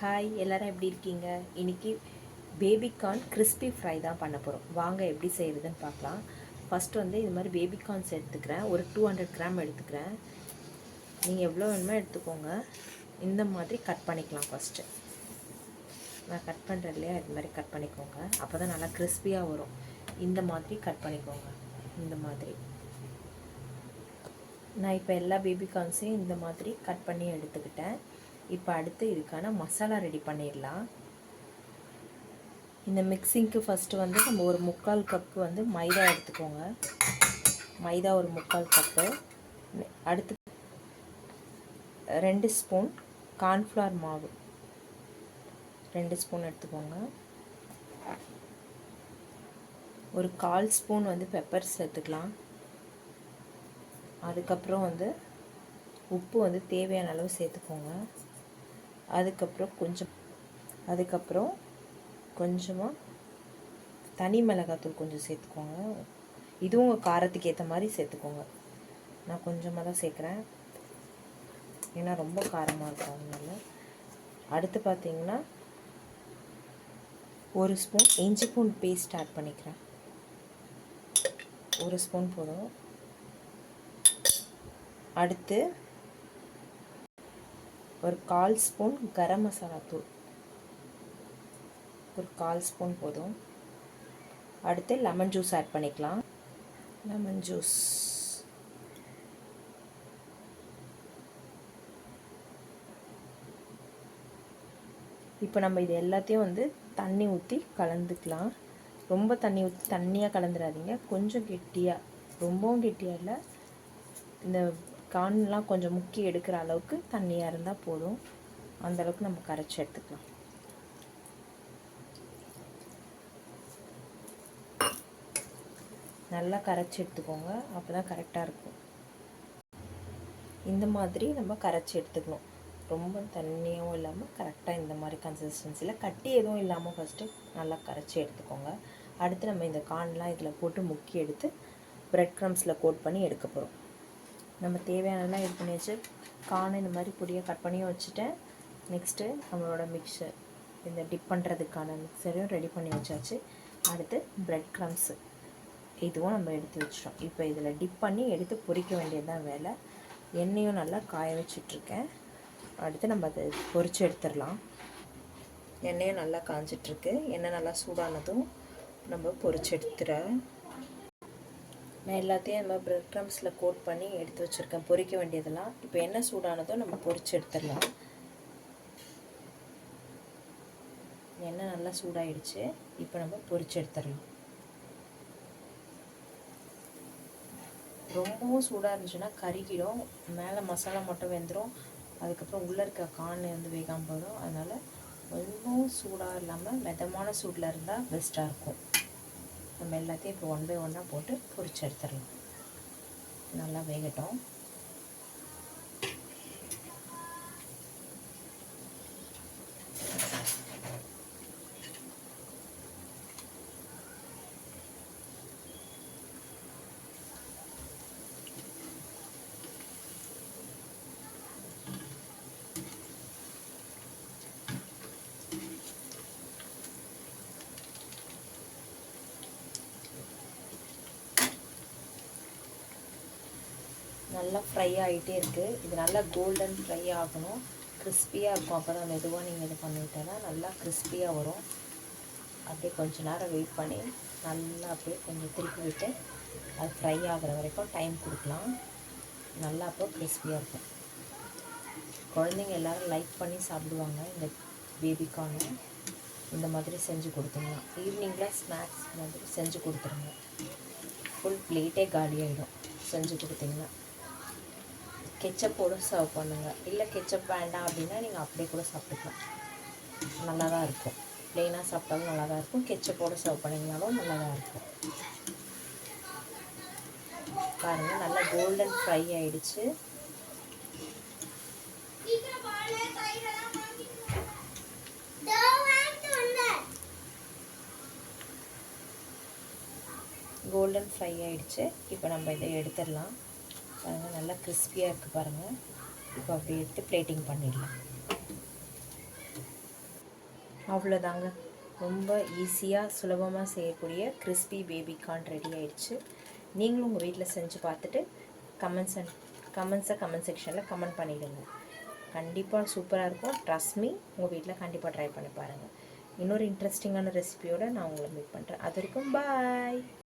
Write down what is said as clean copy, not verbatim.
Hi, எல்லோரும் எப்படி இருக்கீங்க? இன்றைக்கி பேபிகார்ன் கிறிஸ்பி ஃப்ரை தான் பண்ண போகிறோம். வாங்க எப்படி செய்கிறதுன்னு பார்க்கலாம். ஃபஸ்ட்டு வந்து இது மாதிரி பேபிகார்ன்ஸ் எடுத்துக்கிறேன். ஒரு 200 கிராம் எடுத்துக்கிறேன். நீங்கள் எவ்வளோ வேணுமோ எடுத்துக்கோங்க. இந்த மாதிரி கட் பண்ணிக்கலாம். ஃபஸ்ட்டு நான் கட் பண்ணுறேன் இல்லையா, இது மாதிரி கட் பண்ணிக்கோங்க. அப்போ தான் நல்லா கிறிஸ்பியாக வரும். இந்த மாதிரி கட் பண்ணிக்கோங்க. இந்த மாதிரி நான் இப்போ எல்லா பேபிகார்ன்ஸையும் இந்த மாதிரி கட் பண்ணி எடுத்துக்கிட்டேன். இப்போ அடுத்து இதுக்கான மசாலா ரெடி பண்ணிடலாம். இந்த மிக்சிங்க்கு ஃபஸ்ட்டு வந்து நம்ம ஒரு 3/4 கப்பு வந்து மைதா எடுத்துக்கோங்க. மைதா ஒரு 3/4 கப்பு. அடுத்து 2 ஸ்பூன் கார்ன்ஃப்ளவர் மாவு 2 ஸ்பூன் எடுத்துக்கோங்க. ஒரு 1/4 ஸ்பூன் வந்து பெப்பர் சேர்த்துக்கலாம். அதுக்கப்புறம் வந்து உப்பு வந்து தேவையான அளவு சேர்த்துக்கோங்க. அதுக்கப்புறம் கொஞ்சமாக தனி மிளகாத்தூள் கொஞ்சம் சேர்த்துக்கோங்க. இதுவும் உங்கள் காரத்துக்கு ஏற்ற மாதிரி சேர்த்துக்கோங்க. நான் கொஞ்சமாக தான் சேர்க்குறேன், ஏன்னா ரொம்ப காரமாக இருக்கும் அதனால. அடுத்து பார்த்திங்கன்னா ஒரு ஸ்பூன் இஞ்சி பூண்டு பேஸ்ட் ஆட் பண்ணிக்கிறேன். ஒரு ஸ்பூன் போதும். அடுத்து ஒரு 1/4 ஸ்பூன் கரம் மசாலா தூள், ஒரு 1/4 ஸ்பூன் போதும். அடுத்து லெமன் ஜூஸ் ஆட் பண்ணிக்கலாம். லெமன் ஜூஸ் இப்போ நம்ம இது எல்லாத்தையும் வந்து தண்ணி ஊற்றி கலந்துக்கலாம். ரொம்ப தண்ணி ஊற்றி தண்ணியாக கலந்துடாதீங்க, கொஞ்சம் கெட்டியாக, ரொம்பவும் கெட்டியாக இல்லை. இந்த கார்ன்லாம் கொஞ்சம் முக்கி எடுக்கிற அளவுக்கு தண்ணியாக இருந்தால் போதும். அந்தளவுக்கு நம்ம கரைச்சி எடுத்துக்கலாம். நல்லா கரைச்சி எடுத்துக்கோங்க, அப்போ தான் கரெக்டாக இருக்கும். இந்த மாதிரி நம்ம கரைச்சி எடுத்துக்கணும். ரொம்ப தண்ணியாகவும் இல்லாமல் கரெக்டாக இந்த மாதிரி கன்சிஸ்டன்சியில், கட்டி எதுவும் இல்லாமல் ஃபஸ்ட்டு நல்லா கரைச்சி எடுத்துக்கோங்க. அடுத்து நம்ம இந்த கார்ன்லாம் இதில் போட்டு முக்கி எடுத்து ப்ரெட் க்ரம்ஸில் கோட் பண்ணி எடுக்க போகிறோம். நம்ம தேவையானதெல்லாம் இது பண்ணி வச்சு கார்ன் இந்த மாதிரி பொடியாக கட் பண்ணியும் வச்சுட்டேன். நெக்ஸ்ட்டு நம்மளோட மிக்சர், இந்த டிப் பண்ணுறதுக்கான மிக்சரையும் ரெடி பண்ணி வச்சாச்சு. அடுத்து ப்ரெட் க்ரம்ஸு இதுவும் நம்ம எடுத்து வச்சிட்டோம். இப்போ இதில் டிப் பண்ணி எடுத்து பொரிக்க வேண்டியது தான் வேலை. எண்ணெயும் நல்லா காய வச்சிட்ருக்கேன். அடுத்து நம்ம அதை பொரித்து எடுத்துடலாம். எண்ணெயும் நல்லா காஞ்சிட்ருக்கு. எண்ணெய் நல்லா சூடானதும் நம்ம பொரித்து எடுத்துகிறேன். நான் எல்லாத்தையும் நம்ம ப்ரெட் க்ரம்ஸில் கோட் பண்ணி எடுத்து வச்சுருக்கேன், பொரிக்க வேண்டியதெல்லாம். இப்போ எண்ணெய் சூடானதும் நம்ம பொரித்து எடுத்துடலாம். எண்ணெய் நல்லா சூடாயிடுச்சு. இப்போ நம்ம பொரித்து எடுத்துடலாம். ரொம்பவும் சூடாக இருந்துச்சுன்னா கருகிடும், மேலே மசாலா மட்டும் வெந்துடும், அதுக்கப்புறம் உள்ளே இருக்க கார்ன் வந்து வேகாமல் போயிடும். அதனால் ரொம்பவும் சூடாக இல்லாமல் மிதமான சூடில் இருந்தால் பெஸ்ட்டாக இருக்கும். நம்ம எல்லாத்தையும் இப்போ 1 பை 1 போட்டு பொரிச்சு எடுத்துடலாம். நல்லா வேகட்டும். நல்லா ஃப்ரை ஆகிட்டே இருக்குது. இது நல்லா கோல்டன் ஃப்ரை ஆகணும், கிறிஸ்பியாக இருக்கும். அப்போ தான் மெதுவாக நீங்கள் இது பண்ணிவிட்டேன்னா நல்லா கிறிஸ்பியாக வரும். அப்படியே கொஞ்சம் நேரம் வெயிட் பண்ணி நல்லா அப்படியே கொஞ்சம் திருப்பி விட்டு அது ஃப்ரை ஆகிற வரைக்கும் டைம் கொடுக்கலாம். நல்லா அப்போ கிறிஸ்பியாக இருக்கும். குழந்தைங்க எல்லோரும் லைக் பண்ணி சாப்பிடுவாங்க இந்த பேபிகார்னை. இந்த மாதிரி செஞ்சு கொடுத்தீங்கன்னா ஈவினிங்கில் ஸ்நாக்ஸ் மாதிரி செஞ்சு கொடுத்துருங்க. ஃபுல் பிளேட்டே காலி ஆகிடும் செஞ்சு கொடுத்தீங்கன்னா. கெச்சப்போடு சர்வ் பண்ணுங்கள். இல்லை கெச்சப் வேண்டாம் அப்படின்னா நீங்கள் அப்படியே கூட சாப்பிட்டுக்கலாம், நல்லா தான் இருக்கும். ப்ளெயினாக சாப்பிட்டாலும் நல்லா தான் இருக்கும், கெச்சப்போடு சர்வ் பண்ணிங்கனாலும் நல்லா தான் இருக்கும். பாருங்கள், நல்லா கோல்டன் ஃப்ரை ஆகிடுச்சு. கோல்டன் ஃப்ரை ஆகிடுச்சு. இப்போ நம்ம இதை எடுத்துடலாம். பாருங்கள், நல்லா கிறிஸ்பியாக இருக்குது பாருங்கள். இப்போ அப்படி எடுத்து பிளேட்டிங் பண்ணிடலாம். அவ்வளோதாங்க. ரொம்ப ஈஸியாக சுலபமாக செய்யக்கூடிய கிறிஸ்பி பேபி கார்ன் ரெடி ஆயிடுச்சு. நீங்களும் உங்கள் வீட்டில் செஞ்சு பார்த்துட்டு கமெண்ட்ஸை கமெண்ட் செக்ஷனில் கமெண்ட் பண்ணிவிடுங்க. கண்டிப்பாக சூப்பராக இருக்கும். ட்ரஸ்ட் மீ, உங்கள் வீட்டில் கண்டிப்பாக ட்ரை பண்ணி பாருங்கள். இன்னொரு இன்ட்ரெஸ்டிங்கான ரெசிபியோடு நான் உங்களை மீட் பண்ணுறேன். அது வரைக்கும் பாய்.